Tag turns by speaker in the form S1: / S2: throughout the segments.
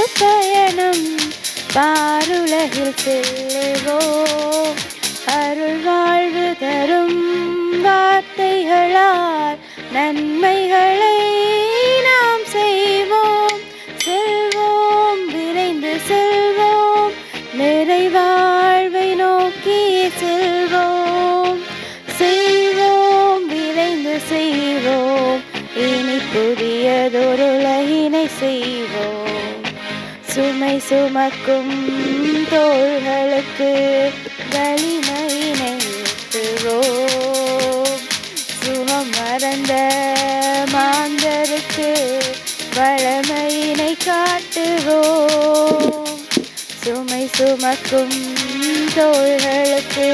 S1: திருப்பயணம் பாருலகில் செல்லுவோம். அருள் வாழ்வு தரும் வார்த்தைகளால் நன்மைகளை நாம் செய்வோம். செல்வோம், விரைந்து செல்வோம், நிறைவாழ்வை நோக்கி செல்வோம். செய்வோம், விரைந்து செய்வோம், இனி புதியதொரு உலகினை செய்வோம். சுமை சுமக்கும் தோள்களுக்கு வலிமையினை ஊட்டுவோம். சுகம் மறந்த மாந்தருக்கு வளமையினை காட்டுவோம். சுமை சுமக்கும் தோள்களுக்கு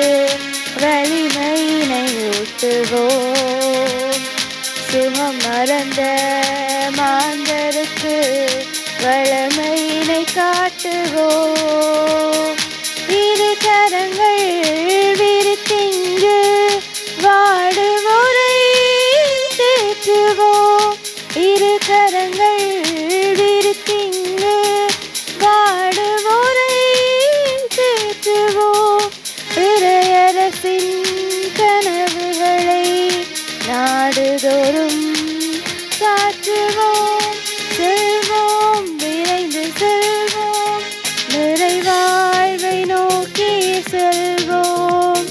S1: வலிமையினை ஊட்டுவோம். சுகம் மறந்த மாந்தருக்கு வளமையினை காட்டுவோம். இரு கரங்கள் விரித்திங்கு வாடுவோரை தேற்றுவோம். இரு கரங்கள் விரித்திங்கு வாடுவோரை தேற்றுவோம். இறையரசின் கனவுகளை நாடுதோறும் சாற்றுவோம். செல்வோம், விரைந்து செல்வோம், நிறைவாழ்வை நோக்கி செல்வோம்.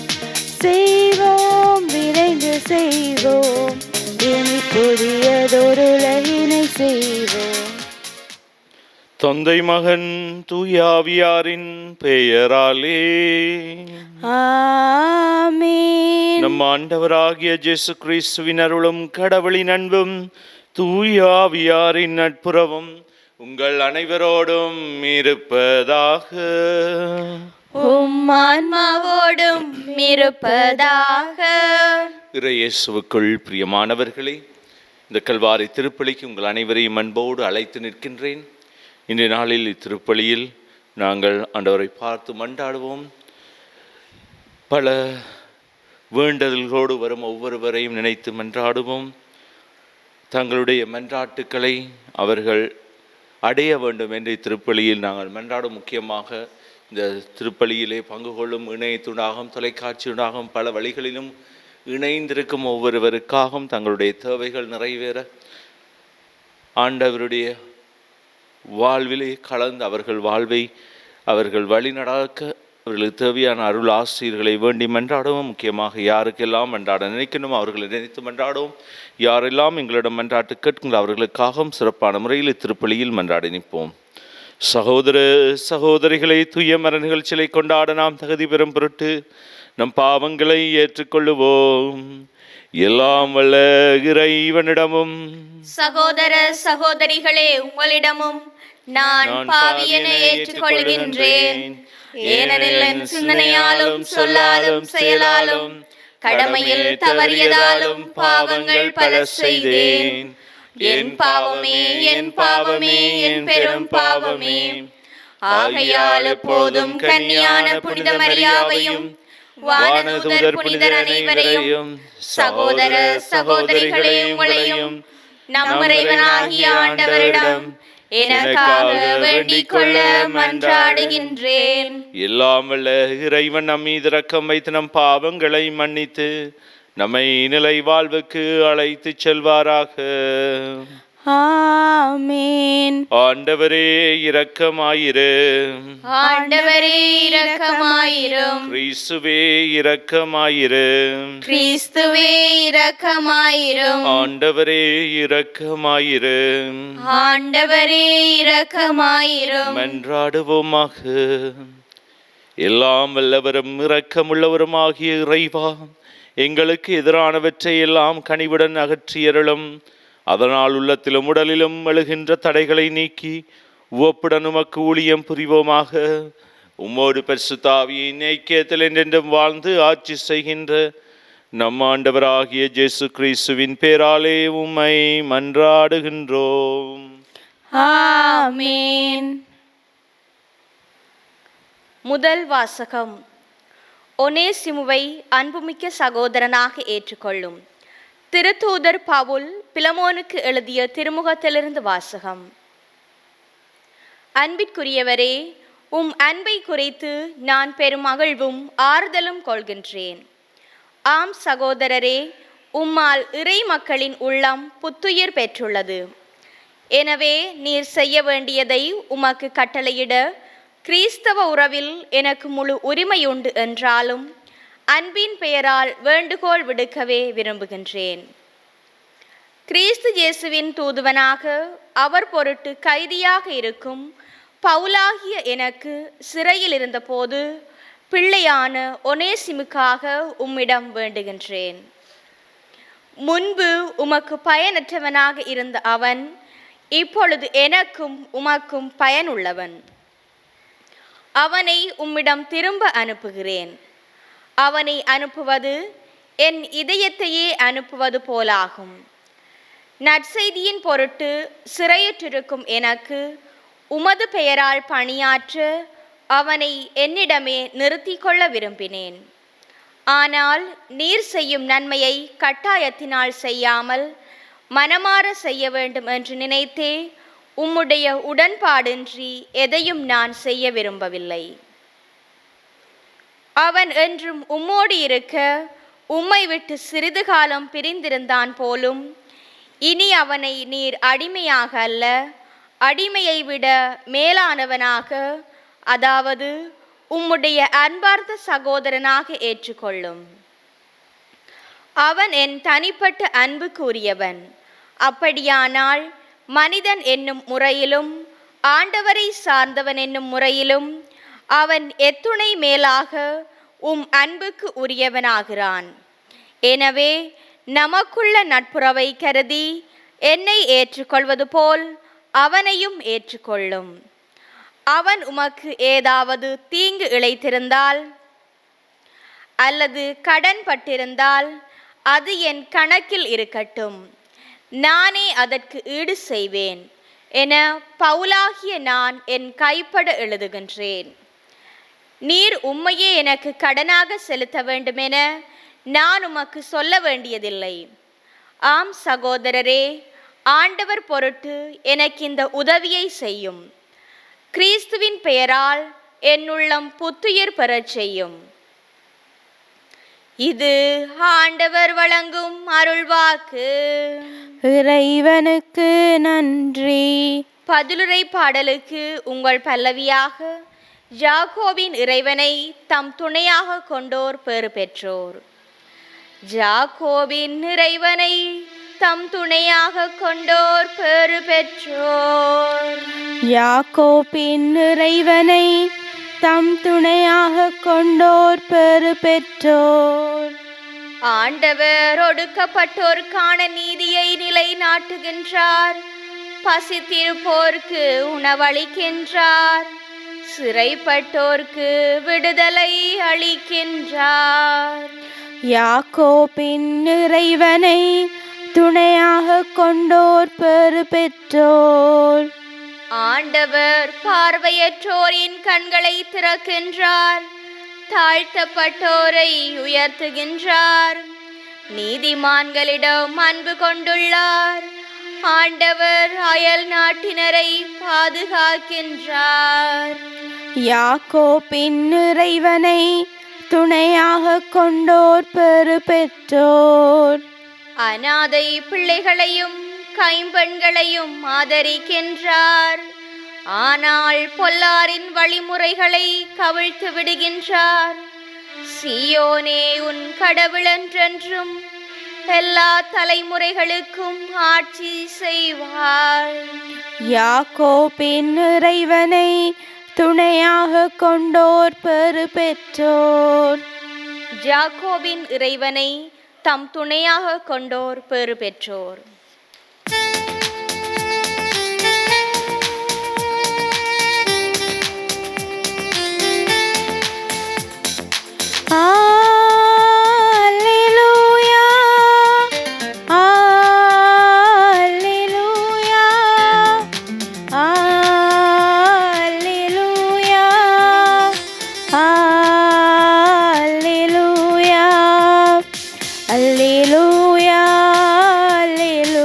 S1: செய்வோம், விரைந்து செய்வோம், இனி புதியதொரு உலகினை செய்வோம்.
S2: தந்தை மகன் தூயாவியாரின் பெயராலே
S1: ஆமென்.
S2: நம் ஆண்டவராகிய இயேசு கிறிஸ்துவின் அருளும் கடவுளின் அன்பும் தூயாவியாரின் நட்புறவும் உங்கள் அனைவரோடும் இருப்பதாக.
S1: உம் ஆன்மாவோடும் இருப்பதாக.
S2: இயேசுவுக்குள் பிரியமானவர்களே, இந்த கல்வாரி திருப்பலிக்கு உங்கள் அனைவரையும் அன்போடு அழைத்து நிற்கின்றேன். இன்றைய நாளில் இத்திருப்பலியில் நாங்கள் ஆண்டவரை பார்த்து மன்றாடுவோம். பல வேண்டுதல்களோடு வரும் ஒவ்வொருவரையும் நினைத்து மன்றாடுவோம். தங்களுடைய மன்றாட்டுக்களை அவர்கள் அடைய வேண்டும் என்று இத்திருப்பலியில் நாங்கள் மன்றாடும். முக்கியமாக இந்த திருப்பலியிலே பங்கு கொள்ளும் இணையத்துடாகவும் தொலைக்காட்சியுடாகவும் பல வழிகளிலும் இணைந்திருக்கும் ஒவ்வொருவருக்காகவும் தங்களுடைய தேவைகள் நிறைவேற ஆண்டவருடைய வாழ்விலே கலந்து அவர்கள் வாழ்வை அவர்கள் வழி நடக்க அவர்களுக்கு தேவையான அருள் ஆசிரியர்களை வேண்டி மன்றாடவும். முக்கியமாக யாருக்கெல்லாம் மன்றாட நினைக்கணும் அவர்களை நினைத்து மன்றாடவும். யாரெல்லாம் எங்களிடம் மன்றாட்டு கேட்கின்ற அவர்களுக்காகவும் சிறப்பான முறையில் இத்திருப்பலியில் மன்றாடி நிற்போம். சகோதர சகோதரிகளை தூய மர நிகழ்ச்சிகளை கொண்டாட நாம் தகுதி பெறும் பொருட்டு நம் பாவங்களை ஏற்றுக்கொள்ளுவோம். எல்லாம் வல்ல இறைவனிடமும்
S3: சகோதர சகோதரிகளே உங்களிடமும் நான் பாவியனை ஏற்றுக்கொள்கின்றேன். ஏனெனில் என் சிந்தனையாலும் சொல்லாலும் செயலாலும் கடமையில் தவறியதாலும் பாவங்கள் பல செய்தேன். என் பாவமே, என் பாவமே, என் பெரும் பாவமே. ஆகையால் எப்போதும் கன்னியான புனித மரியாவையும் வானதூதர் புனிதர் அனைவரையும் சகோதர சகோதரிகளே உங்களையும் நம் இறைவனாகிய ஆண்டவரிடம் எனக்காக வேண்டிக் கொள்ள மன்றாடுகின்றேன்.
S2: எல்லாம் வல்ல இறைவன் நம் மீது இரக்கம் வைத்து நம் பாவங்களை மன்னித்து நம்மை நிலை வாழ்வுக்கு அழைத்து செல்வாராக.
S1: ஆமென்.
S2: ஆண்டவரே இரக்கமாயிரும்.
S3: ஆண்டவரே இரக்கமாயிரும்.
S2: கிறிஸ்துவே இரக்கமாயிரும்.
S3: கிறிஸ்துவே இரக்கமாயிரும்.
S2: ஆண்டவரே இரக்கமாயிரும்.
S3: ஆண்டவரே இரக்கமாயிரும்.
S2: மன்றாடுவோமாக. எல்லாம் வல்லவரும் இரக்கமுள்ளவருமாகிய இறைவா, எங்களுக்கு எதிரானவற்றை எல்லாம் கனிவுடன் அகற்றியருளும். அதனால் உள்ளத்திலும் உடலிலும் எழுகின்ற தடைகளை நீக்கி உவப்புடன் உமக்கு ஊழியம் புரிவோமாக. உம்மோடு பரிசுத்த ஆவியின் ஐக்கியத்தில் என்றென்றும் வாழ்ந்து ஆட்சி செய்கின்ற நம் ஆண்டவராகிய இயேசு கிறிஸ்துவின் பேராலே உம்மை மன்றாடுகின்றோம்.
S1: ஆமென்.
S3: முதல் வாசகம். ஒனேசிமுவை அன்புமிக்க சகோதரனாக ஏற்றுக்கொள்ளும். திருத்தூதர் பவுல் பிலமோனுக்கு எழுதிய திருமுகத்திலிருந்து வாசகம். அன்பிற்குரியவரே, உம் அன்பை குறித்து நான் பெரும் மகிழ்வும் ஆறுதலும் கொள்கின்றேன். ஆம் சகோதரரே, உம்மால் இறை மக்களின் உள்ளம் புத்துயிர் பெற்றுள்ளது. எனவே நீர் செய்ய வேண்டியதை உமக்கு கட்டளையிட கிறிஸ்தவ உறவில் எனக்கு முழு உரிமையுண்டு என்றாலும் அன்பின் பெயரால் வேண்டுகோள் விடுக்கவே விரும்புகின்றேன். கிறிஸ்து இயேசுவின் தூதுவனாக அவர் பொருட்டு கைதியாக இருக்கும் பவுலாகிய எனக்கு சிறையில் இருந்தபோது பிள்ளையான ஒனேசிமுக்காக உம்மிடம் வேண்டுகின்றேன். முன்பு உமக்கு பயனற்றவனாக இருந்த அவன் இப்பொழுது எனக்கும் உமக்கும் பயனுள்ளவன். அவனை உம்மிடம் திரும்ப அனுப்புகிறேன். அவனை அனுப்புவது என் இதயத்தையே அனுப்புவது போலாகும். நற்செய்தியின் பொருட்டு சிறையுற்றிருக்கும் எனக்கு உமது பெயரால் பணியாற்ற அவனை என்னிடமே நிறுத்திக் கொள்ள விரும்பினேன். ஆனால் நீர் செய்யும் நன்மையை கட்டாயத்தினால் செய்யாமல் மனமாற செய்ய வேண்டும் என்று நினைத்தே உம்முடைய உடன்பாடின்றி எதையும் நான் செய்ய விரும்பவில்லை. அவன் என்றும் உம்மோடு இருக்க உம்மை விட்டு சிறிது காலம் பிரிந்திருந்தான் போலும். இனி அவனை நீர் அடிமையாக அல்ல, அடிமையை விட மேலானவனாக, அதாவது உம்முடைய அன்பார்ந்த சகோதரனாக ஏற்றுக்கொள்ளும். அவன் என் தனிப்பட்ட அன்புக்கு உரியவன். அப்படியானால் மனிதன் என்னும் முறையிலும் ஆண்டவரை சார்ந்தவன் என்னும் முறையிலும் அவன் எத்துணை மேலாக உம் அன்புக்கு உரியவனாகிறான். எனவே நமக்குள்ள நட்புறவை கருதி என்னை ஏற்றுக்கொள்வது போல் அவனையும் ஏற்றுக்கொள்ளும். அவன் உமக்கு ஏதாவது தீங்கு இழைத்திருந்தால் அல்லது கடன் பட்டிருந்தால் அது என் கணக்கில் இருக்கட்டும், நானே அதற்கு ஈடு செய்வேன் என பவுலாகிய நான் என் கைப்பட எழுதுகின்றேன். நீர் உம்மையே எனக்கு கடனாக செலுத்த வேண்டுமென நான் உமக்கு சொல்ல வேண்டியதில்லை. ஆம் சகோதரரே, ஆண்டவர் பொருட்டு எனக்கு இந்த உதவியை செய்யும். கிறிஸ்துவின் பெயரால் என் உள்ளம் புத்துயிர் பெறச் செய்யும். இது ஆண்டவர் வழங்கும் அருள்வாக்கு.
S1: இறைவனுக்கு நன்றி.
S3: பதிலுரை பாடலுக்கு உங்கள் பல்லவியாக யாக்கோபின் இறைவனை தம் துணையாக கொண்டோர் பெறு பெற்றோர். யாக்கோபின் இறைவனை தம் துணையாக கொண்டோர் பெறு பெற்றோர்.
S1: யாக்கோபின் இறைவனை தம் துணையாக கொண்டோர் பெறு பெற்றோர்.
S3: ஆண்டவர் ஒடுக்கப்பட்டோருக்கான நீதியை நிலைநாட்டுகின்றார். பசித்திருப்போர்க்கு உணவளிக்கின்றார். சிறைப்பட்டோர்க்கு விடுதலை அளிக்கின்றார்.
S1: யாக்கோபின் இறைவனை துணையாக கொண்டோர் பெறு பெற்றோர்.
S3: ஆண்டவர் பார்வையற்றோரின் கண்களை திறக்கின்றார். தாழ்த்தப்பட்டோரை உயர்த்துகின்றார். நீதிமான்களிடம் அன்பு கொண்டுள்ளார். ஆண்டவர் அயல் நாட்டினரை பாதுகாக்கின்றார்.
S1: யாக்கோபின் இறைவனை துணையாக கொண்டோர் பெறு பெற்றோர்.
S3: அநாதை பிள்ளைகளையும் கைம்பெண்களையும் ஆதரிக்கின்றார். ஆனால் பொல்லாரின் வழிமுறைகளை கவிழ்த்து விடுகின்றார். சீயோனே, உன் கடவுளென்றென்றும் எல்லா தலைமுறைகளுக்கும் ஆட்சி செய்வார்.
S1: யாக்கோபின் இறைவனை துணையாக கொண்டோர் பெறு பெற்றோர்.
S3: யாக்கோபின் இறைவனை தம் துணையாக கொண்டோர் பெறு பெற்றோர்.
S1: Alleluia, alleluia, alleluia.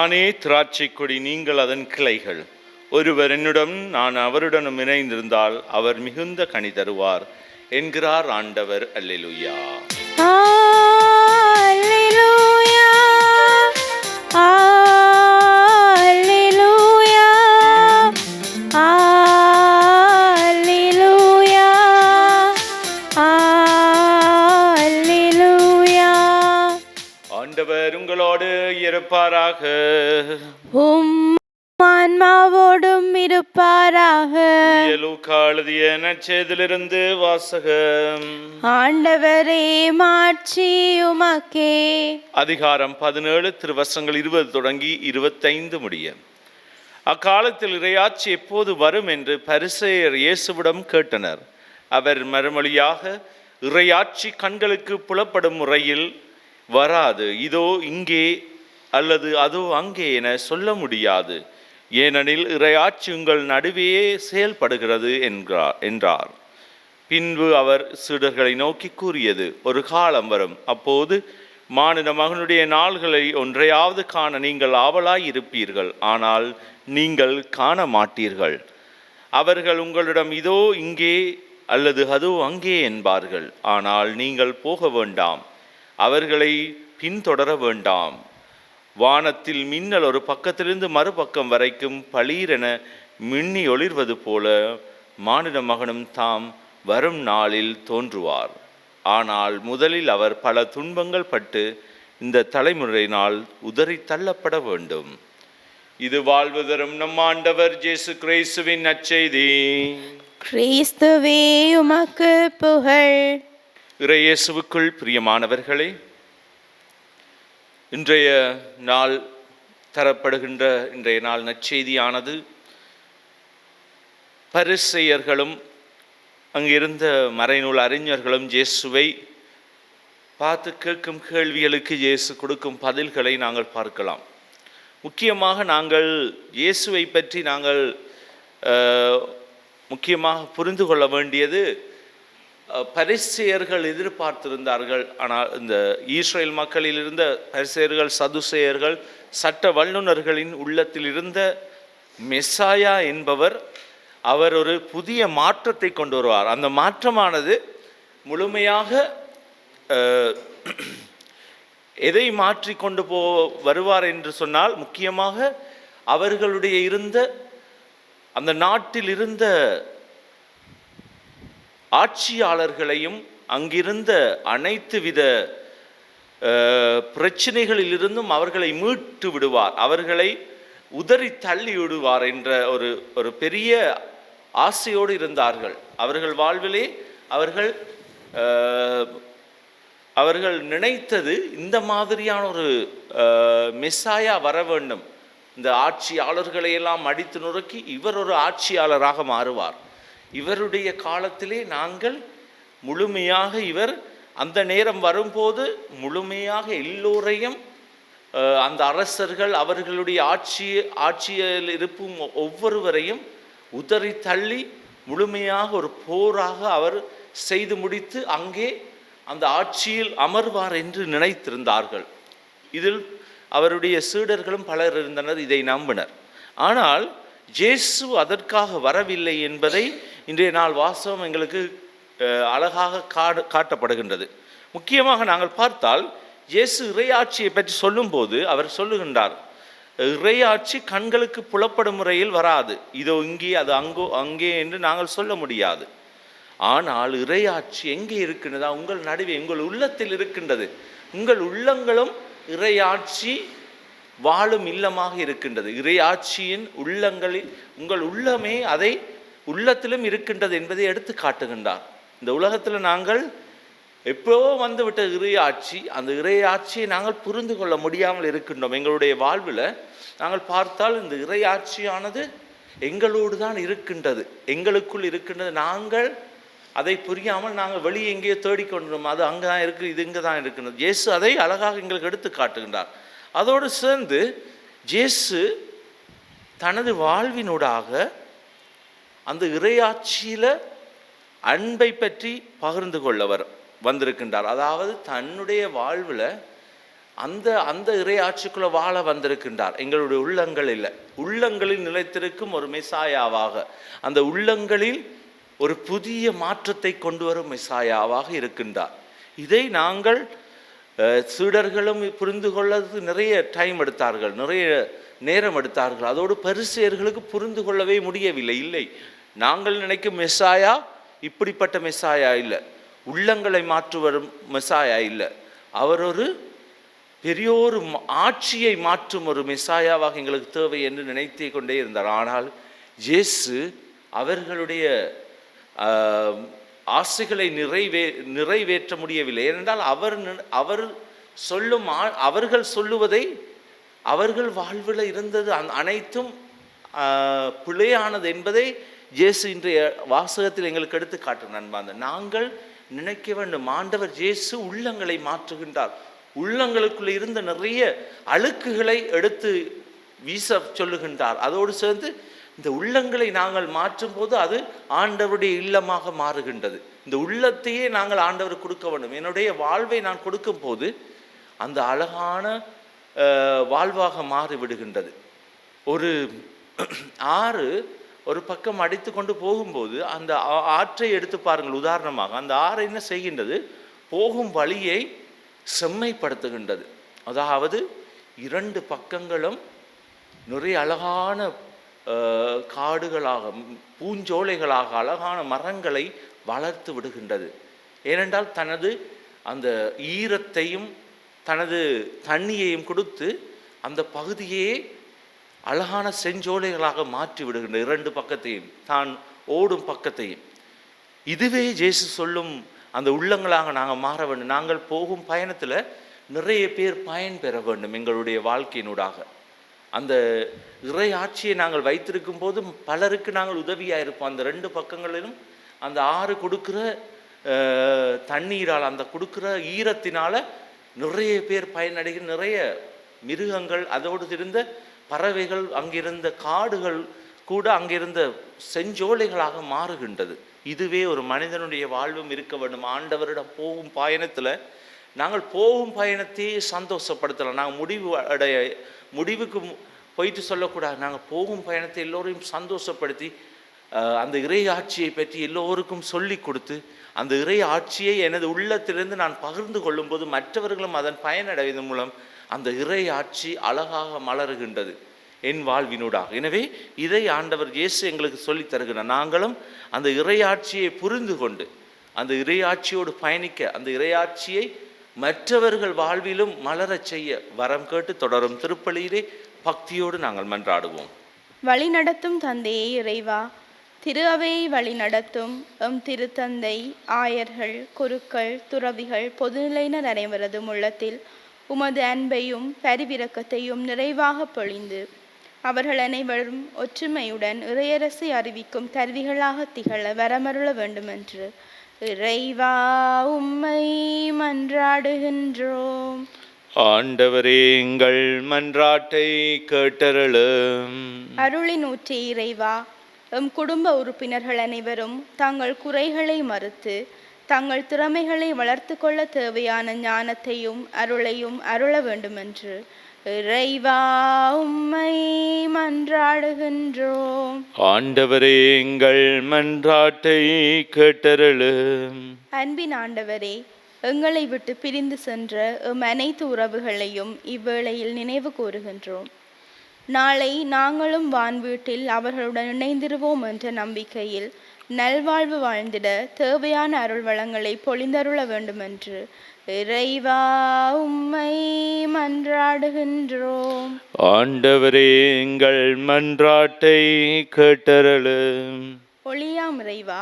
S2: நானே திராட்சை கொடி, நீங்கள் அதன் கிளைகள். ஒருவர் என்னுடன் நான் அவருடனும் இணைந்திருந்தால் அவர் மிகுந்த கனி தருவார் என்கிறார் ஆண்டவர். அல்லேலூயா.
S1: அல்லேலூயா. அல்லேலூயா. அல்லேலூயா. அல்லேலூயா.
S2: ஆண்டவர் உங்களோடு இருப்பாராக.
S1: ஆன்மாவோடும் இருப்பாராக.
S2: லூக்கா எழுதிய நற்செய்தியிலிருந்து வாசகம்.
S1: ஆண்டவரே மாட்சி உமக்கே.
S2: அதிகாரம் 17 திருவசனங்கள் 20 தொடங்கி 25 முடிய. அக்காலத்தில் இறையாட்சி எப்போது வரும் என்று பரிசேயர் இயேசுவிடம் கேட்டனர். அவர் மறுமொழியாக, இறையாட்சி கண்களுக்கு புலப்படும் முறையில் வராது, இதோ இங்கே அல்லது அதோ அங்கே என சொல்ல முடியாது. ஏனெனில் இறையாட்சி உங்கள் நடுவே செயல்படுகிறது என்றார். பின்பு அவர் சீடர்களை நோக்கி கூறியது, ஒரு காலம் வரும், அப்போது மானிட மகனுடைய நாள்களை ஒன்றையாவது காண நீங்கள் ஆவலாய் இருப்பீர்கள், ஆனால் நீங்கள் காண மாட்டீர்கள். அவர்கள் உங்களிடம் இதோ இங்கே அல்லது அதோ அங்கே என்பார்கள், ஆனால் நீங்கள் போக வேண்டாம், அவர்களை பின்தொடர வேண்டாம். வானத்தில் மின்னல் ஒரு பக்கத்திலிருந்து மறுபக்கம் வரைக்கும் பளீரென மின்னி ஒளிர்வது போல மானிட மகனும் தாம் வரும் நாளில் தோன்றுவார். ஆனால் முதலில் அவர் பல துன்பங்கள் பட்டு இந்த தலைமுறையினால் உதறி தள்ளப்பட வேண்டும். இது வாழ்வு தரும் நம் ஆண்டவர் இயேசு கிறிஸ்துவின் நற்செய்தி.
S1: கிறிஸ்துவே உமக்கு புகழ்.
S2: இறையேசுவுக்குள் பிரியமானவர்களே, இன்றைய நாள் தரப்படுகின்ற இன்றைய நாள் நற்செய்தியானது பரிசேயர்களும் அங்கிருந்த மறைநூல் அறிஞர்களும் இயேசுவை பார்த்து கேட்கும் கேள்விகளுக்கு இயேசு கொடுக்கும் பதில்களை நாங்கள் பார்க்கலாம். முக்கியமாக நாங்கள் இயேசுவை பற்றி நாங்கள் முக்கியமாக புரிந்து கொள்ள வேண்டியது, பரிசேயர்கள் எதிர்பார்த்திருந்தார்கள். ஆனால் இந்த இஸ்ரேல் மக்களில் இருந்த பரிசேயர்கள், சதுசேயர்கள், சட்ட வல்லுநர்களின் உள்ளத்தில் இருந்த மெசாயா என்பவர், அவர் ஒரு புதிய மாற்றத்தை கொண்டு வருவார். அந்த மாற்றமானது முழுமையாக எதை மாற்றி கொண்டு வருவார் என்று சொன்னால், முக்கியமாக அவர்களுடைய இருந்த அந்த நாட்டில் இருந்த ஆட்சியாளர்களையும் அங்கிருந்த அனைத்து வித பிரச்சனைகளிலிருந்தும் அவர்களை மீட்டு விடுவார், அவர்களை உதறி தள்ளி விடுவார் என்ற ஒரு பெரிய ஆசையோடு இருந்தார்கள். அவர்கள் வாழ்விலே அவர்கள் நினைத்தது, இந்த மாதிரியான ஒரு மெசாயா வர வேண்டும், இந்த ஆட்சியாளர்களையெல்லாம் அடித்து நொறுக்கி இவர் ஒரு ஆட்சியாளராக மாறுவார், இவருடைய காலத்திலே நாங்கள் முழுமையாக, இவர் அந்த நேரம் வரும்போது முழுமையாக எல்லோரையும், அந்த அரசர்கள் அவர்களுடைய ஆட்சியில் இருக்கும் ஒவ்வொருவரையும் உதறி தள்ளி முழுமையாக ஒரு போராக அவர் செய்து முடித்து அங்கே அந்த ஆட்சியில் அமர்வார் என்று நினைத்திருந்தார்கள். இதில் அவருடைய சீடர்களும் பலர் இருந்தனர், இதை நம்பினர். ஆனால் இயேசு அதற்காக வரவில்லை என்பதை இன்றைய நாள் வாசகம் எங்களுக்கு அழகாக காட்டப்படுகின்றது. முக்கியமாக நாங்கள் பார்த்தால், இயேசு இறையாட்சியை பற்றி சொல்லும்போது அவர் சொல்லுகின்றார், இறையாட்சி கண்களுக்கு புலப்படும் முறையில் வராது, இதோ இங்கே அது அங்கே என்று நாங்கள் சொல்ல முடியாது. ஆனால் இறையாட்சி எங்கே இருக்கின்றதா? உங்கள் நடுவே, உங்கள் உள்ளத்தில் இருக்கின்றது. உங்கள் உள்ளங்களும் இறையாட்சி வாழும் இல்லமாக இருக்கின்றது. இறையாட்சியின் உள்ளங்களில் உங்கள் உள்ளமே அதை உள்ளத்திலும் இருக்கின்றது என்பதை எடுத்து காட்டுகின்றார். இந்த உலகத்தில் நாங்கள் எப்போவோ வந்துவிட்ட இறையாட்சி, அந்த இறையாட்சியை நாங்கள் புரிந்து கொள்ள முடியாமல் இருக்கின்றோம். எங்களுடைய வாழ்வில் நாங்கள் பார்த்தால் இந்த இறையாட்சியானது எங்களோடு தான் இருக்கின்றது, எங்களுக்குள் இருக்கின்றது. நாங்கள் அதை புரியாமல் நாங்கள் வெளியே எங்கேயோ தேடிக்கொண்டோம், அது அங்கே தான் இருக்குது, இது இங்கே தான் இருக்கின்றது. இயேசு அதை அழகாக எங்களுக்கு எடுத்து காட்டுகின்றார். அதோடு சேர்ந்து இயேசு தனது வாழ்வினூடாக அந்த இறையாட்சியில் அன்பை பற்றி பகிர்ந்து கொள்ளவர் வந்திருக்கின்றார். அதாவது தன்னுடைய வாழ்வில் அந்த அந்த இறையாட்சிக்குள்ள வாழ வந்திருக்கின்றார். எங்களுடைய உள்ளங்களில் நிலைத்திருக்கும் ஒரு மெசாயாவாக, அந்த உள்ளங்களில் ஒரு புதிய மாற்றத்தை கொண்டு வரும் மெசாயாவாக இருக்கின்றார். இதை நாங்கள் சீடர்களும் புரிந்து கொள்ளது நிறைய டைம் எடுத்தார்கள், நிறைய நேரம் எடுத்தார்கள். அதோடு பரிசேயர்களுக்கு புரிந்து கொள்ளவே முடியவில்லை. இல்லை, நாங்கள் நினைக்கும் மெசாயா இப்படிப்பட்ட மெசாயா இல்லை, உள்ளங்களை மாற்றுவரும் மெசாயா இல்லை, அவர் ஒரு பெரியோரு ஆட்சியை மாற்றும் ஒரு மெசாயாவாக எங்களுக்கு தேவை என்று நினைத்தே கொண்டே இருந்தார். ஆனால் இயேசு அவர்களுடைய ஆசைகளை நிறைவேற்ற முடியவில்லை. ஏனென்றால் அவர்கள் சொல்லுவதை அவர்கள் வாழ்வில் இருந்தது அனைத்தும் பிழையானது என்பதை இயேசு இன்றைய வாசகத்தில் எங்களுக்கு எடுத்து காட்டுங்க நண்பார்ந்த. நாங்கள் நினைக்க வேண்டும், ஆண்டவர் இயேசு உள்ளங்களை மாற்றுகின்றார். உள்ளங்களுக்குள்ள இருந்த நிறைய அழுக்குகளை எடுத்து வீச சொல்லுகின்றார். அதோடு சேர்ந்து இந்த உள்ளங்களை நாங்கள் மாற்றும் போது அது ஆண்டவருடைய இல்லமாக மாறுகின்றது. இந்த உள்ளத்தையே நாங்கள் ஆண்டவர் கொடுக்க வேண்டும். என்னுடைய வாழ்வை நான் கொடுக்கும் போது அந்த அழகான வாழ்வாக மாறிவிடுகின்றது. ஒரு ஆறு ஒரு பக்கம் அடித்து கொண்டு போகும்போது அந்த ஆற்றை எடுத்து பாருங்கள். உதாரணமாக அந்த ஆறு என்ன செய்கின்றது? போகும் வழியை செம்மைப்படுத்துகின்றது. அதாவது இரண்டு பக்கங்களும் நிறைய அழகான காடுகளாக, பூஞ்சோலைகளாக, அழகான மரங்களை வளர்த்து விடுகின்றது. ஏனென்றால் தனது அந்த ஈரத்தையும் தனது தண்ணியையும் கொடுத்து அந்த பகுதியே அழகான செஞ்சோலைகளாக மாற்றி விடுகின்ற இரண்டு பக்கத்தையும், தான் ஓடும் பக்கத்தையும். இதுவே இயேசு சொல்லும் அந்த உள்ளங்களாக நாங்கள் மாற வேண்டும். நாங்கள் போகும் பயணத்தில் நிறைய பேர் பயன் பெற வேண்டும். எங்களுடைய வாழ்க்கையினூடாக அந்த இறை ஆட்சியை நாங்கள் வைத்திருக்கும் போது பலருக்கு நாங்கள் உதவியாக இருப்போம். அந்த ரெண்டு பக்கங்களிலும் அந்த ஆறு கொடுக்குற தண்ணீரால், அந்த கொடுக்குற ஈரத்தினால நிறைய பேர் பயனடைகிற, நிறைய மிருகங்கள், அதோடு இருந்த பறவைகள், அங்கிருந்த காடுகள் கூட அங்கிருந்த செஞ்சோலைகளாக மாறுகின்றது. இதுவே ஒரு மனிதனுடைய வாழ்வும் இருக்க வேண்டும். ஆண்டவரிடம் போகும் பயணத்தில் நாங்கள் போகும் பயணத்தையே சந்தோஷப்படுத்தலாம். நாங்கள் முடிவுக்கு போயிட்டு சொல்லக்கூடாது. நாங்கள் போகும் பயணத்தை எல்லோரையும் சந்தோஷப்படுத்தி அந்த இறை ஆட்சியை பற்றி எல்லோருக்கும் சொல்லி கொடுத்து அந்த இறை ஆட்சியை எனது உள்ளத்திலிருந்து நான் பகிர்ந்து கொள்ளும்போது மற்றவர்களும் அதன் பயனடைவதன் மூலம் அந்த இறை ஆட்சி அழகாக மலருகின்றது என் வாழ்வினூடாக. எனவே இதை ஆண்டவர் இயேசு எங்களுக்கு சொல்லித் தருகிறார். நாங்களும் அந்த இறையாட்சியை புரிந்து கொண்டு அந்த இறையாட்சியோடு பயணிக்க, அந்த இறையாட்சியை மற்றவர்கள் வாழ்விலும் மலரச் செய்ய வரம் கேட்டு தொடரும் திருப்பலியிலே பக்தியோடு நாங்கள் மன்றாடுவோம்.
S1: வழி நடத்தும் தந்தையே இறைவா, திரு அவையை வழி நடத்தும் எம் திருத்தந்தை, ஆயர்கள், குருக்கள், துறவிகள், பொதுநிலையினர் அனைவரதும் உள்ளத்தில் உமது அன்பையும் பரிவிரக்கத்தையும் நிறைவாக பொழிந்து அவர்கள் அனைவரும் ஒற்றுமையுடன் இறையரசை அறிவிக்கும் கருவிகளாக திகழ வரமருள வேண்டுமென்று இறைவா உம்மை மன்றாடுகின்றோம்.
S2: ஆண்டவரே, எங்கள் மன்றாட்டை கேட்டருளும்.
S1: அருளின் ஊற்றி இறைவா, எம் குடும்ப உறுப்பினர்கள் அனைவரும் தங்கள் குறைகளை மறுத்து தங்கள் திறமைகளை வளர்த்து கொள்ள தேவையான ஞானத்தையும் அருளையும் அருள வேண்டுமென்று இறைவா உம்மை மன்றாடுகின்றோம்.
S2: ஆண்டவரே, எங்கள் மன்றாட்டை கேட்டருளும்.
S1: அன்பின் ஆண்டவரே, எங்களை விட்டு பிரிந்து சென்ற எம் அனைத்து உறவுகளையும் இவ்வேளையில் நினைவு கூறுகின்றோம். நாளை நாங்களும் வான் வீட்டில் அவர்களுடன் இணைந்திருவோம் என்ற நம்பிக்கையில் நல்வாழ்வு வாழ்ந்திட தேவையான அருள் வளங்களை பொழிந்தருள வேண்டுமென்று இறைவா உம்மை மன்றாடுகின்றோம்.
S2: ஆண்டவரே, எங்கள் மன்றாட்டை கேட்டருளும்.
S1: ஒளியாம் இறைவா,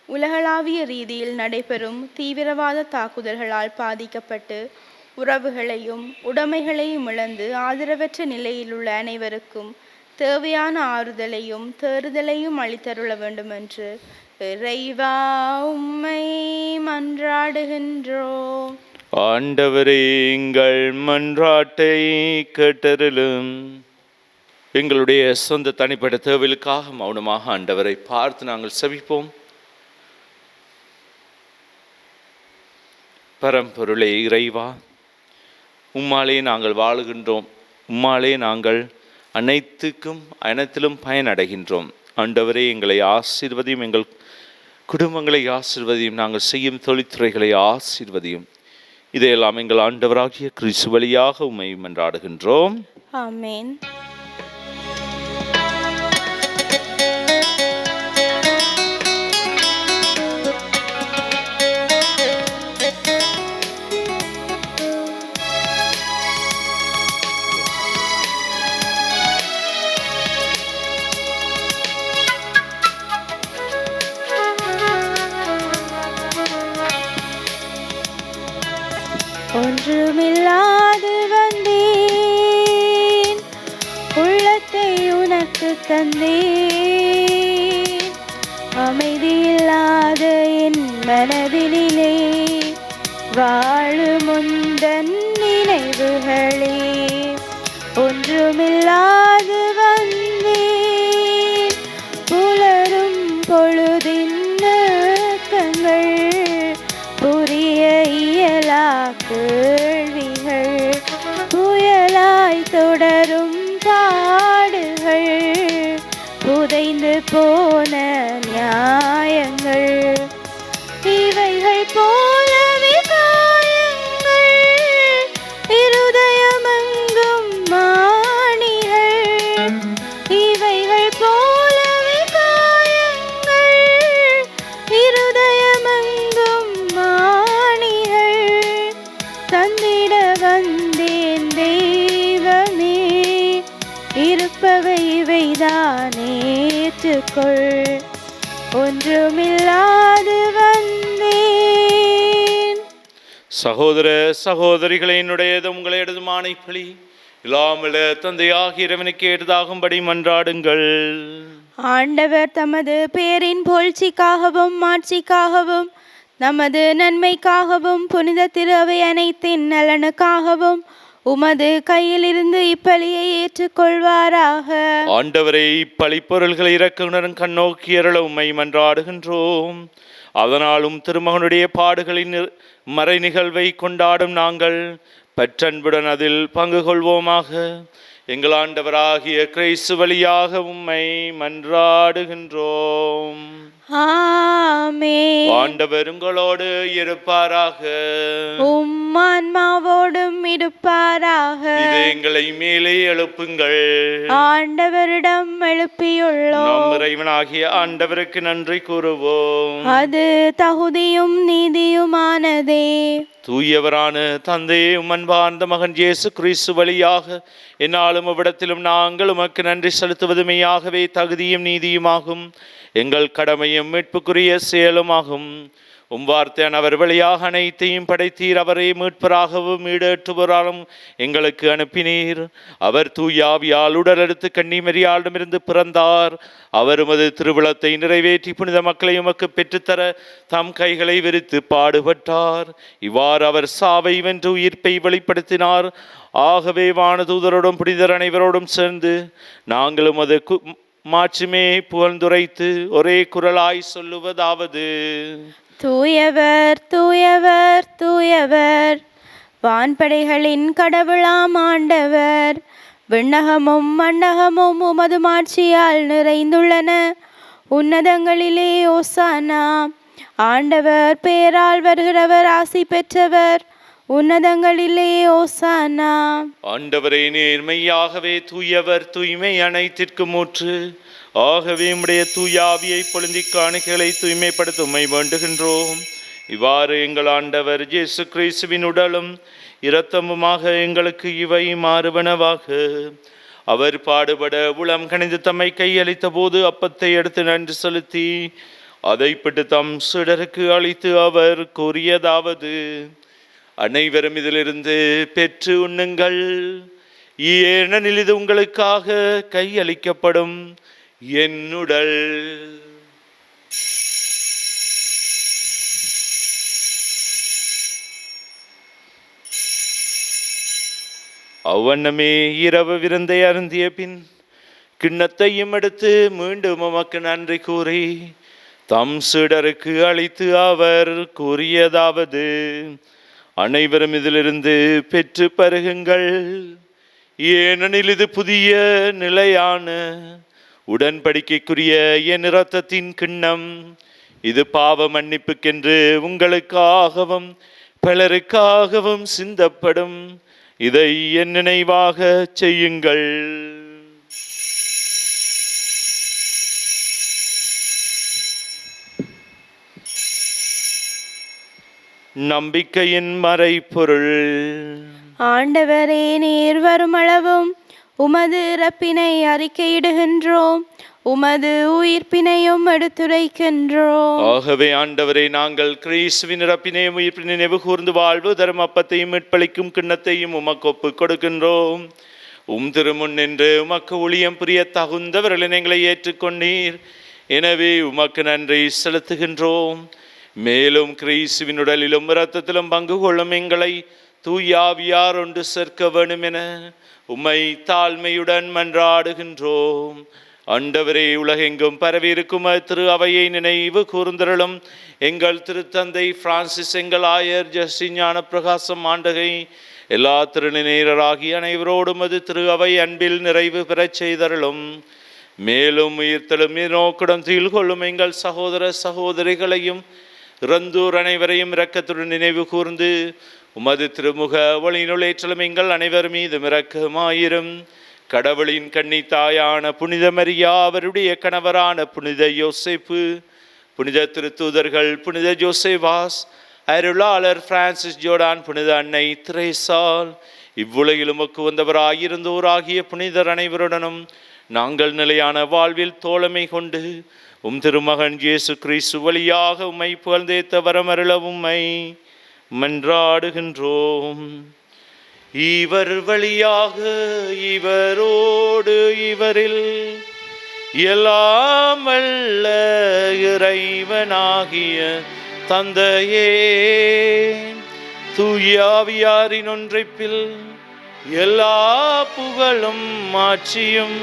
S1: உலகளாவிய ரீதியில் நடைபெறும் தீவிரவாத தாக்குதல்களால் பாதிக்கப்பட்டு உறவுகளையும் உடைமைகளையும் இழந்து ஆதரவற்ற நிலையில் உள்ள அனைவருக்கும் தேவையான ஆறுதலையும் தேறுதலையும் அளித்தருள வேண்டுமென்று இறைவா உம்மை மன்றாடுகின்றோம்.
S2: ஆண்டவரே, எங்கள் மன்றாட்டை கேட்டருளும். எங்களுடைய சொந்த தனிப்பட்ட தேவைகளுக்காக மௌனமாக ஆண்டவரை பார்த்து நாங்கள் செபிப்போம். பரம்பொருளே இறைவா, உம்மாலே நாங்கள் வாழுகின்றோம், உம்மாலே நாங்கள் அனைத்திலும் பயனடைகின்றோம். ஆண்டவரே, எங்களை ஆசீர்வதியும், எங்கள் குடும்பங்களை ஆசீர்வதியும், நாங்கள் செய்யும் தொழில்துறைகளை ஆசீர்வதியும். இதையெல்லாம் எங்கள் ஆண்டவராகிய கிறிஸ்து வழியாக உம்மை மன்றாடுகின்றோம்.
S1: ஆமென். ஒன்றுமில்லாது வந்தேன், உள்ளத்தை உனக்கு தந்தேன். அமைதியில்லாத என் மனதினிலே வாழும் உந்தன் நினைவுகளே. ஒன்றுமில்லாது வந்தேன், புலரும் பொழுதின் நோக்கங்கள், புரிய இயலா கேள்விகள், புயலாய் தொடரும் பாடுகள், புதைந்து போன நியாயங்கள், இவைகள் போலவே காயங்கள், இருதயமெங்கும் மாணிகள், இவைகள் போலவே காயங்கள், இருதயமெங்கும் மாணிகள், தந்திட வந்தேன் தெய்வமே, இருப்பவை இவைதானே ஏற்றுக்கொள். ஒன்றுமில்லாது வந்தேன்.
S2: சகோதர சகோதரிகளே, என்னுடையது உங்களுடையதுமான இப்பலி இல்லாமல தந்தையாகிய இறைவனுக்கு ஏற்றதாகும்படி மன்றாடுங்கள்.
S1: ஆண்டவர் தமது பேரின் புகழ்ச்சிக்காகவும் மாட்சிக்காகவும் நமது நன்மைக்காகவும் புனித திரு அவை அனைத்தின் நலனுக்காகவும் உமது கையிலிருந்து இப்பலியை ஏற்றுக்கொள்வாராக.
S2: ஆண்டவரை, இப்பழி பொருள்களை இறக்குணரும் கண்ணோக்கி அருள உம்மை மன்றாடுகின்றோம். அதனாலும் திருமகனுடைய பாடுகளின் மறை நிகழ்வை கொண்டாடும் நாங்கள் பற்றன்புடன் அதில் பங்கு கொள்வோமாக. எங்கள் ஆண்டவராகிய கிறிஸ்து வழியாக உம்மை மன்றாடுகின்றோம்.
S1: ஆமென்.
S2: ஆண்டவர் உங்களோடு இருப்பாராக,
S1: உம் ஆன்மாவோடும் இருப்பாராக.
S2: எங்களை மேலே எழுப்புங்கள்.
S1: ஆண்டவரிடம் எழுப்பியுள்ளோம்.
S2: நம் இறைவனாகிய ஆண்டவருக்கு நன்றி கூறுவோம்.
S1: அது தகுதியும் நீதியுமானதே.
S2: தூயவரான தந்தையே, அன்பார்ந்த மகன் இயேசு கிறிஸ்து வழியாக என்னாலும் அவ்விடத்திலும் நாங்கள் உமக்கு நன்றி செலுத்துவது மெய்யாகவே தகுதியும் நீதியுமாகும், எங்கள் கடமையும் மீட்புக்குரிய செயலுமாகும். வார்த்தையான அவர் வழியாக அனைத்தையும் படைத்தீர். அவரை மீட்பராகவும் ஈடேற்றுவராலும் எங்களுக்கு அனுப்பினீர். அவர் தூயாவியால் உடலெடுத்து கன்னிமரியாளிடமிருந்து பிறந்தார். அவர் உமது திருவிழத்தை நிறைவேற்றி புனித மக்களை உமக்கு பெற்றுத்தர தம் கைகளை விரித்து பாடுபட்டார். இவ்வாறு அவர் சாவை வென்று உயிர்ப்பை வெளிப்படுத்தினார். ஆகவே வானதூதரோடும் புனிதர் அனைவரோடும் சேர்ந்து நாங்களும் அது மாட்சிமே புகழ்ந்துரைத்து ஒரே குரலாய் சொல்லுவதாவது:
S1: தூயவர் தூயவர் தூயவர், வான்படைகளின் கடவுளாம் ஆண்டவர். விண்ணகமும் மண்ணகமும் உமது மாட்சியால் நிறைந்துள்ளன. உன்னதங்களிலே ஓசானா. ஆண்டவர் பெயரால் வருகிறவர் ஆசி பெற்றவர். உன்னதங்களிலே ஓசானா.
S2: ஆண்டவரே, நேர்மையாகவே தூயவர், தூய்மை அனைத்திற்கும் ஊற்று. ஆகவே உம்முடைய தூயாவியை பொழுந்தி காணிக்கைகளை தூய்மைப்படுத்த உம்மை வேண்டுகின்றோம். இவ்வாறு எங்கள் ஆண்டவர் இயேசு கிறிஸ்துவின் உடலும் இரத்தமுமாக எங்களுக்கு இவை மாறுவனவாக. அவர் பாடுபட உளம் கணிந்து தம்மை கையளித்த போது அப்பத்தை எடுத்து நன்றி செலுத்தி அதை பிட்டு தம் சீடருக்கு அளித்து அவர் கூறியதாவது: அனைவரும் இதிலிருந்து பெற்று உண்ணுங்கள், ஏனெனில் இது உங்களுக்காக கையளிக்கப்படும் என் உடல். அவ்வண்ணமே இரவு விருந்தை அருந்திய பின் கிண்ணத்தையும் எடுத்து மீண்டும் உமக்கு நன்றி கூறி தம் சீடருக்கு அளித்து அவர் கூறியதாவது: அனைவரும் இதிலிருந்து பெற்று பருகுங்கள். ஏனெனில் இது புதிய நிலையான உடன்படிக்கைக்குரிய என் இரத்தத்தின் கிண்ணம். இது பாவ மன்னிப்புக்கென்று உங்களுக்காகவும் பலருக்காகவும் சிந்தப்படும். இதை என் நினைவாக செய்யுங்கள். நம்பிக்கையின் மறைபொருள்.
S1: ஆண்டவரே, நீர் வருமளவும் உமது இறப்பினை அறிக்கையிடுகின்றோம், உமது உயிர்ப்பினையும் எடுத்துரைக்கின்றோம்.
S2: ஆகவே ஆண்டவரே, நாங்கள் கிறிஸ்துவின் இறப்பினையும் உயிர்ப்பினை நினைவு கூர்ந்து வாழ்வு தரும் அப்பத்தையும் மீட்பளிக்கும் கிண்ணத்தையும் உமக்கு ஒப்புக் கொடுக்கின்றோம். திருமுன் நின்று உமக்கு ஊழியம் புரிய தகுந்தவர்களை எங்களை ஏற்றுக்கொண்டீர். எனவே உமக்கு நன்றி செலுத்துகின்றோம். மேலும் கிறிஸ்துவின் உடலிலும் இரத்தத்திலும் பங்கு கொள்ளும் எங்களை தூயாவியார் ஒன்று சேர்க்க வேண்டும் என உம்மை தாழ்மையுடன் மன்றாடுகின்றோம். ஆண்டவரே, உலகெங்கும் பரவி இருக்கும் திரு அவையை நினைவு கூர்ந்தருளும். எங்கள் திருத்தந்தை பிரான்சிஸ், எங்கள் ஆயர் ஜஸ்டின் ஞான பிரகாசம் ஆண்டகை, எல்லா திருநினைரராகி அனைவரோடும் அது திரு அவை அன்பில் நிறைவு பெறச் செய்தருளும். மேலும் உயிர்த்தெழும் நோக்குடன் தீல் கொள்ளும் எங்கள் சகோதர சகோதரிகளையும் இறந்தோர் அனைவரையும் இரக்கத்துடன் நினைவு கூர்ந்து உமது திருமுக ஒளியினுளேற்றலும் எங்கள் அனைவர் மீதும் இரக்கமாயிரும். கடவுளின் கன்னித்தாயான புனித மரியா, அவருடைய கணவரான புனித யோசேப்பு, புனித திருத்தூதர்கள் புனித ஜோசேவாஸ், அருளாளர் பிரான்சிஸ் ஜோர்டான், புனித அன்னை திரேசால், இவ்வுலகில் உமக்கு வந்தவராயிருந்தோராகிய புனிதர் அனைவருடனும் நாங்கள் நிலையான வாழ்வில் தோழமை கொண்டு திருமகன் இயேசு கிறிஸ்து வழியாக உம்மை புகழ்ந்தேத்த வரமருள உம்மை மன்றாடுகின்றோம். இவர் வழியாக இவரோடு இவரில் எல்லாம் வல்ல இறைவனாகிய தந்தையே, தூயாவியாரின் ஒன்றைப்பில் எல்லா புகழும் மாட்சியும்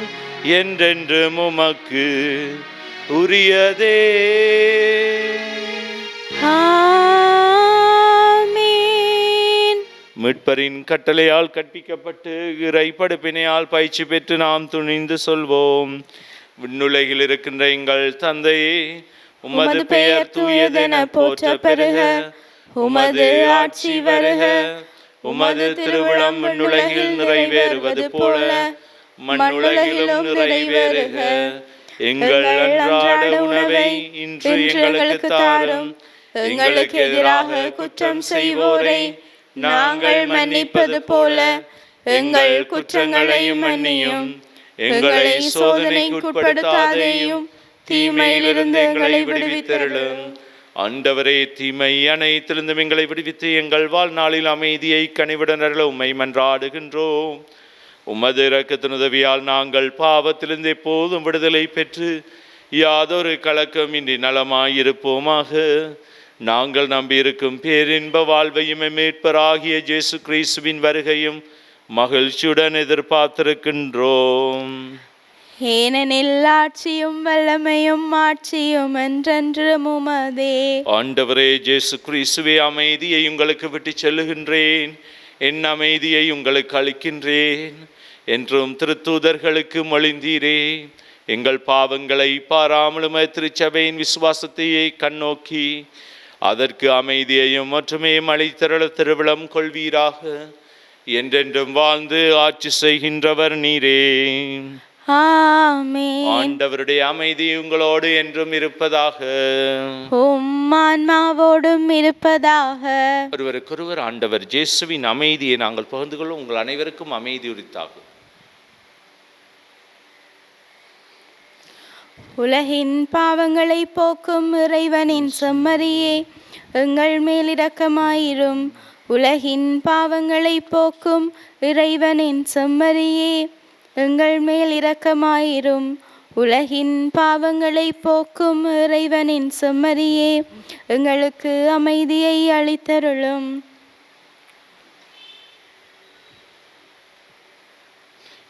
S2: என்றென்றும் உமக்கு உரியதே.
S1: ஆமென்.
S2: மீட்பரின் கட்டளையால் கற்பிக்கப்பட்டு இறை படுப்பினையால் பயிற்சி பெற்று நாம் துணிந்து சொல்வோம். விண்ணுலகில் இருக்கின்ற எங்கள் தந்தையே, உமது பெயர் தூயதென போற்ற பெறுக. உமது ஆட்சி வருக. உமது திருவிழம் விண்ணுலகில் நிறைவேறுவது போல மண்ணுலகிலும் நிறைவேறுக. எங்கள் அன்றாட உணவை இன்று எங்களுக்கு தாரும். எங்களுக்கு எதிராக குற்றம் செய்வோரை நாங்கள் மன்னிப்பது போல எங்கள் குற்றங்களையும் மன்னியும். எங்களை சோதனைக்குட்படுத்தாதேயும், தீமையிலிருந்து எங்களை விடுவித்தருளும். ஆண்டவரே, தீமை அனைத்திலிருந்தும் எங்களை விடுவித்து எங்கள் வாழ்நாளில் அமைதியை கனிவுடன் அருள உம்மை மன்றாடுகின்றோம். உமது இரக்கத்தின் உதவியால் நாங்கள் பாவத்திலிருந்து எப்போதும் விடுதலை பெற்று யாதொரு கலக்கமின்றி நலமாயிருப்போமாக. நாங்கள் நம்பியிருக்கும் பேரின்ப வாழ்வையும் மீட்பராகிய இயேசு கிறிஸ்துவின் வருகையும் மகிழ்ச்சியுடன் எதிர்பார்த்திருக்கின்றோம்.
S1: ஏனெனில் ஆட்சியும் வல்லமையும் மாட்சியும் என்றென்றும் உமதே.
S2: ஆண்டவரே இயேசு கிறிஸ்துவே, அமைதியை உங்களுக்கு விட்டு செல்லுகின்றேன், என் அமைதியை உங்களுக்கு அளிக்கின்றேன் என்றும் திருத்தூதர்களுக்கு மொழிந்தீரே. எங்கள் பாவங்களை பாராமலும் திருச்சபையின் விசுவாசத்தையே கண்ணோக்கி அதற்கு அமைதியையும் ஒற்றுமையும் அளித்தருள திருவிழம் கொள்வீராக. என்றென்றும் வாழ்ந்து ஆட்சி செய்கின்றவர் நீரே.
S1: ஆமென்.
S2: ஆண்டவருடைய அமைதி உங்களோடு என்றும் இருப்பதாக.
S1: உம் ஆன்மாவோடும் இருப்பதாக.
S2: ஒருவருக்கொருவர் ஆண்டவர் இயேசுவின் அமைதியை நாங்கள் பகிர்ந்து கொள்ள உங்கள் அனைவருக்கும் அமைதி உரித்தாகும்.
S1: உலகின் பாவங்களை போக்கும் இறைவனின் செம்மறியே, எங்கள் மேல் இரக்கமாயிரும். உலகின் பாவங்களை போக்கும் இறைவனின் செம்மறியே, எங்கள் மேல் இரக்கமாயிரும். உலகின் பாவங்களை போக்கும் இறைவனின் செம்மறியே, எங்களுக்கு அமைதியை அளித்தருளும்.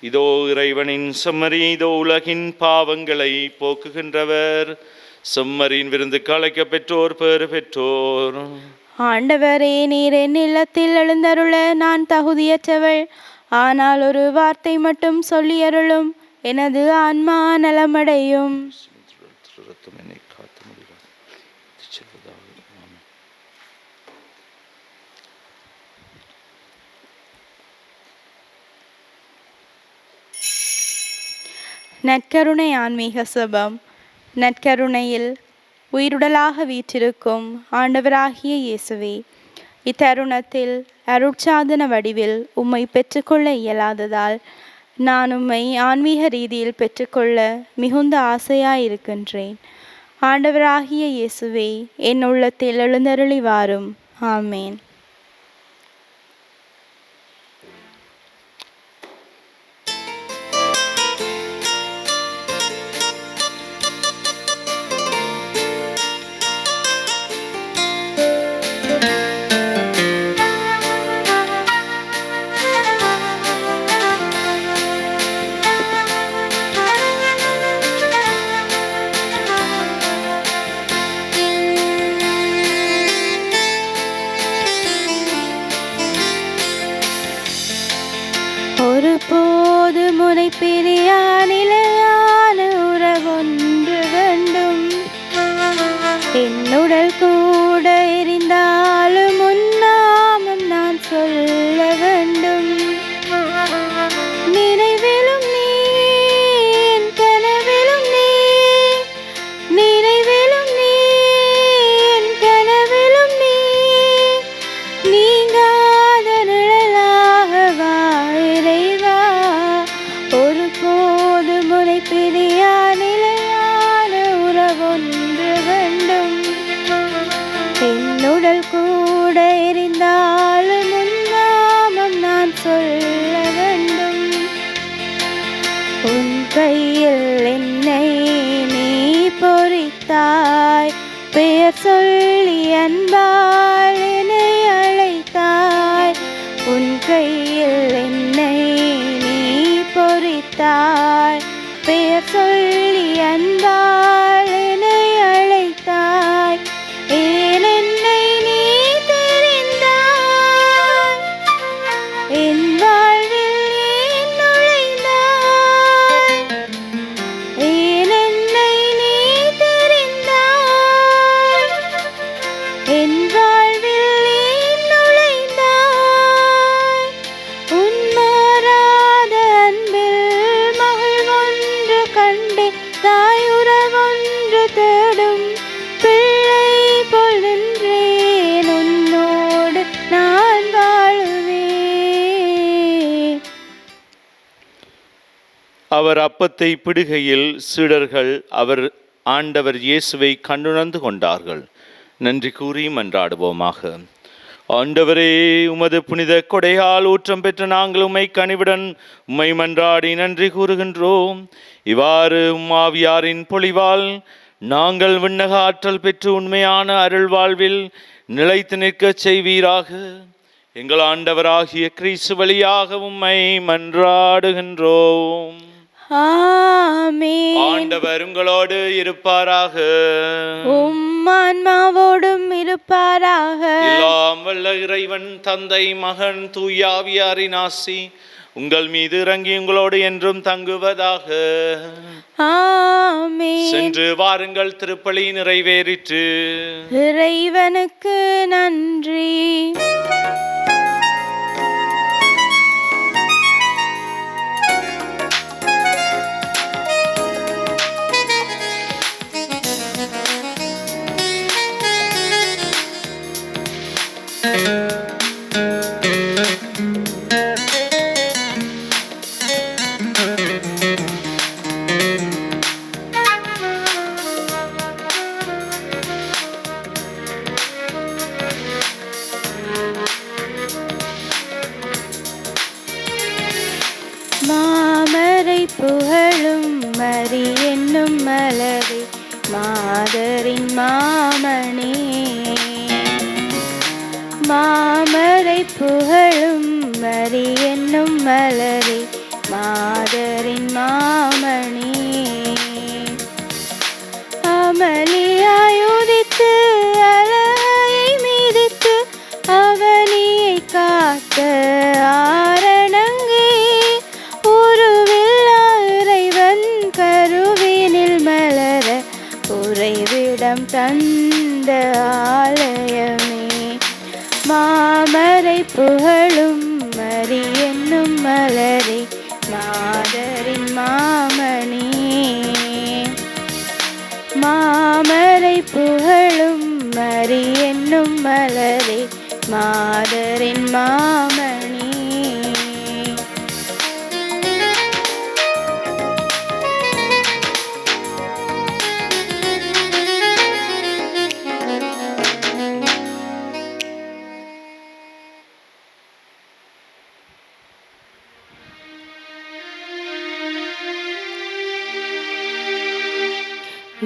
S2: இதோ இறைவனின் செம்மறி, இதோ உலகின் பாவங்களை போக்குகின்றவர். செம்மறியின் விருந்து அழைக்க பெற்றோர் பேறு பெற்றோர்.
S1: ஆண்டவரே, நீர் என் இல்லத்தில் எழுந்தருள நான் தகுதியற்றவள். ஆனால் ஒரு வார்த்தை மட்டும் சொல்லியருளும், எனது ஆன்மா நலமடையும். நற்கருணை ஆன்மீக சபம். நற்கருணையில் உயிருடலாக வீற்றிருக்கும் ஆண்டவராகிய இயேசுவே, இத்தருணத்தில் அருட்சாதன வடிவில் உம்மை பெற்றுக்கொள்ள இயலாததால் நான் உம்மை ஆன்மீக ரீதியில் பெற்றுக்கொள்ள மிகுந்த ஆசையாயிருக்கின்றேன். ஆண்டவராகிய இயேசுவே, என் உள்ளத்தில் எழுந்தருளி வாரும். ஆமேன். ஒருபோது முனை பிரியா நிலையான உறவொன்று வேண்டும். என்னுடல் கூட எரிந்தாலும் உன்னாமம் நான் சொல்ல வேண்டும். நினைவிலும் நீ, என் கனவிலும் நீ, நினைவிலும் நீ, என் கனவிலும் நீ, நீங்காத நிழலாக வா இறைவா. ஒருபோது முனை பிரியா நிலையான உறவொன்று வேண்டும். என்னுடல் கூட எரிந்தாலும் உன்னாமம் நான் சொல்ல வேண்டும். உன் கையில் என்னை நீ பொறித்தாய், பெயர் சொல்லி அன்பால் என்னை அழைத்தாய். உன் கையில் என்னை நீ பொறித்தாய், பெயர் சொல்லி அன்பால் என்னை அழைத்தாய். ஏன் என்னை நீ தெரிந்தாய், என் வாழ்வில் ஏன் நுழைந்தாய். ஏன் என்னை நீ தெரிந்தாய், என் வாழ்வில் ஏன் நுழைந்தாய். உன் மாறாத அன்பில் மகிழ்வொன்று கண்டேன், தாய் உறவொன்று தேடும் பிள்ளை போல் நின்றேன். உன்னோடு நான் வாழுவேன்.
S2: அவர் அப்பத்தை பிடுகையில் சீடர்கள் அவர் ஆண்டவர் இயேசுவை கண்டுணர்ந்து கொண்டார்கள். நன்றி கூறி மன்றாடுவோமாக. ஆண்டவரே, உமது புனித கொடையால் ஊற்றம் பெற்ற நாங்கள் உம்மை கனிவுடன் உம்மை மன்றாடி நன்றி கூறுகின்றோம். இவ்வாறு உம்மாவியாரின் பொழிவால் நாங்கள் விண்ணக ஆற்றல் பெற்று உண்மையான அருள் வாழ்வில் நிலைத்து நிற்கச் செய்வீராக. எங்கள் ஆண்டவராகிய கிறிஸ்து வழியாக உம்மை மன்றாடுகின்றோம்.
S1: ஆமென்.
S2: ஆண்டவர் உங்களோடு இருப்பாராக.
S1: உம் ஆன்மாவோடும் இருப்பாராக.
S2: எல்லாம் வல்ல இறைவன் தந்தை, மகன், தூயாவியாரின் ஆசி உங்கள் மீது இறங்கி உங்களோடு என்றும் தங்குவதாக.
S1: ஆமென்.
S2: சென்று வாருங்கள், திருப்பலி நிறைவேறிற்று.
S1: இறைவனுக்கு நன்றி. மாமரை புகழும் மரி என்னும் மலரே, மாதரின் மாமணி. மாமரை புகழும் மரி என்னும் மலரே, மாதரின் மாமணி. அமளியாயுதித்து அழகை மீதித்து புகழும் மரி என்னும் மலரே மாதரின் மாமணி. மாமரை புகழும் மரி என்னும் மலரே மாதரின் மாமணி.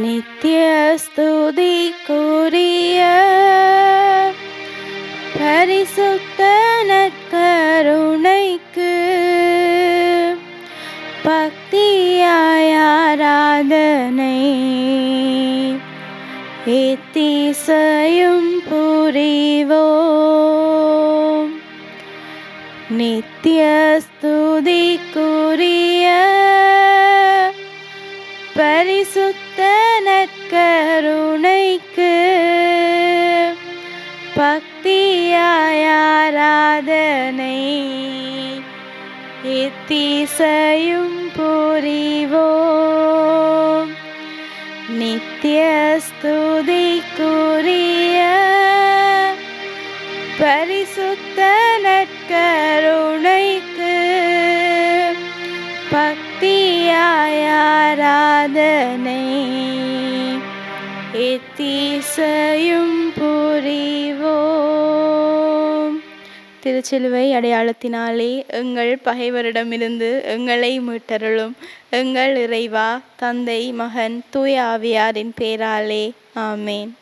S1: நித்திய ஸ்துதிக்குரிய பரிசுத்த நற்கருணைக்கு பக்தியாய் ஆராதனை எத்திசையும் புரிவோம். நித்திய ஸ்துதிக்குரிய பரிசுத்த நற்கருணைக்கு பக்தியாய் ஆராதனை எத்திசையும் புரிவோம். நித்திய ஸ்துதிக்குரிய பரிசுத்த நற்கருணைக்கு பக்தியாய் ஆராதனை எத்திசையும் புரிவோம். திருச்சிலுவை அடையாளத்தினாலே எங்கள் பகைவரிடமிருந்து எங்களை மீட்டருளும். எங்கள் இறைவா, தந்தை, மகன், தூய ஆவியாரின் பேராலே ஆமேன்.